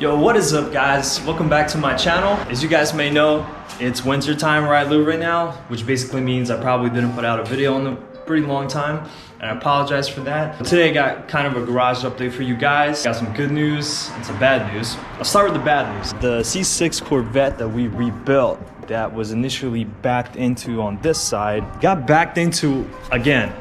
Yo, what is up guys? Welcome back to my channel. As you guys may know, it's winter time where I live right now, which basically means I probably didn't put out a video in a pretty long time, and I apologize for that. But today I got kind of a garage update for you guys. Got some good news and some bad news. I'll start with the bad news. The C6 Corvette that we rebuilt, that was initially backed into on this side, got backed into again.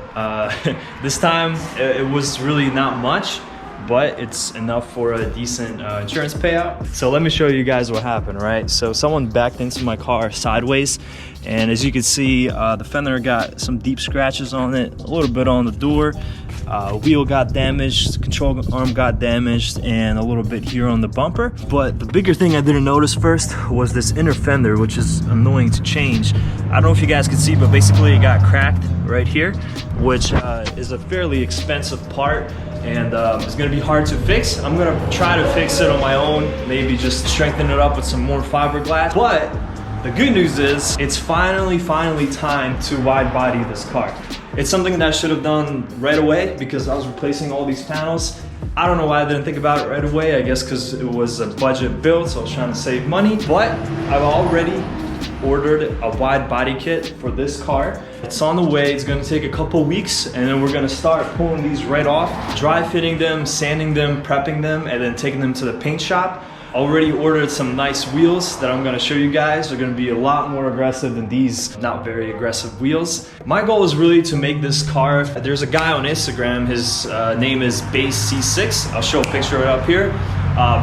This time it was really not much, but it's enough for a decent insurance payout. So let me show you guys what happened, right? So someone backed into my car sideways, and as you can see, the fender got some deep scratches on it, a little bit on the door, wheel got damaged, control arm got damaged, and a little bit here on the bumper. But the bigger thing I didn't notice first was this inner fender, which is annoying to change. I don't know if you guys can see, but basically it got cracked right here, which is a fairly expensive part, and it's gonna be hard to fix. I'm gonna try to fix it on my own, maybe just strengthen it up with some more fiberglass. But the good news is it's finally time to wide body this car. It's something that I should have done right away because I was replacing all these panels. I don't know why I didn't think about it right away. I guess because it was a budget build, so I was trying to save money. But I've already ordered a wide body kit for this car. It's on the way. It's gonna take a couple weeks, and then we're gonna start pulling these right off, dry fitting them, sanding them, prepping them, and then taking them to the paint shop. Already ordered some nice wheels that I'm gonna show you guys. They're gonna be a lot more aggressive than these not very aggressive wheels. My goal is really to make this car. There's a guy on Instagram, his name is Base C6. I'll show a picture of it up here.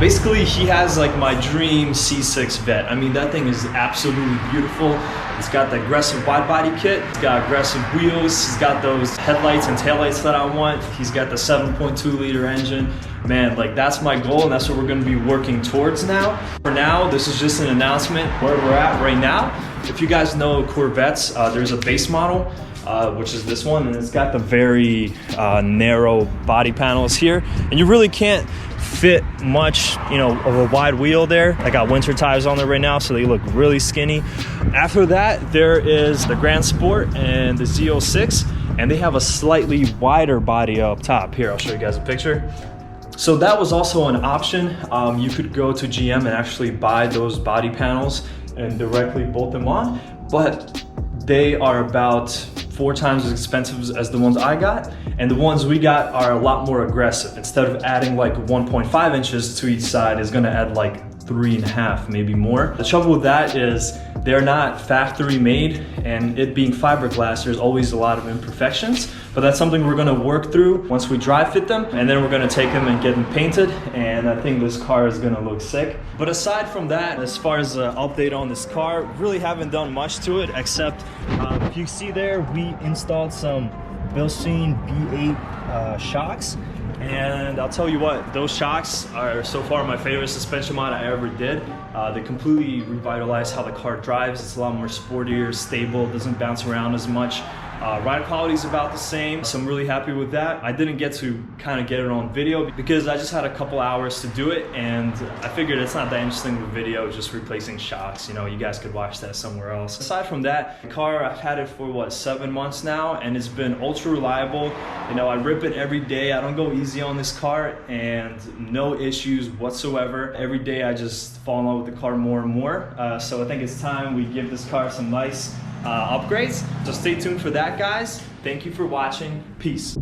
Basically, he has like my dream C6 Vet. I mean, that thing is absolutely beautiful. It's got the aggressive wide body kit. It's got aggressive wheels. He's got those headlights and taillights that I want. He's got the 7.2 liter engine. Man, like that's my goal, and that's what we're gonna be working towards now. For now, this is just an announcement where we're at right now. If you guys know Corvettes, there's a base model, which is this one, and it's got the very narrow body panels here, and you really can't fit much, of a wide wheel there. I got winter tires on there right now, so they look really skinny. After that, there is the Grand Sport and the Z06, and they have a slightly wider body up top. Here, I'll show you guys a picture. So that was also an option. You could go to GM and actually buy those body panels and directly bolt them on, but they are about 4 times as expensive as the ones I got, and the ones we got are a lot more aggressive. Instead of adding like 1.5 inches to each side, it's gonna add like 3.5, maybe more. The trouble with that is they're not factory made, and it being fiberglass, there's always a lot of imperfections, but that's something we're gonna work through once we dry fit them, and then we're gonna take them and get them painted, and I think this car is gonna look sick. But aside from that, as far as an update on this car, really haven't done much to it, except if you see there, we installed some Bilstein B8 shocks. And I'll tell you what, those shocks are so far my favorite suspension mod I ever did. They completely revitalize how the car drives. It's a lot more sportier, stable, doesn't bounce around as much. Ride quality is about the same, so I'm really happy with that. I didn't get to kind of get it on video because I just had a couple hours to do it, and I figured it's not that interesting of a video, just replacing shocks. You guys could watch that somewhere else. Aside from that, the car, I've had it for what, 7 months now, and it's been ultra reliable. I rip it every day. I don't go easy on this car, and no issues whatsoever. Every day I just fall in love with the car more and more. So I think it's time we give this car some nice upgrades. So stay tuned for that, guys. Thank you for watching. Peace.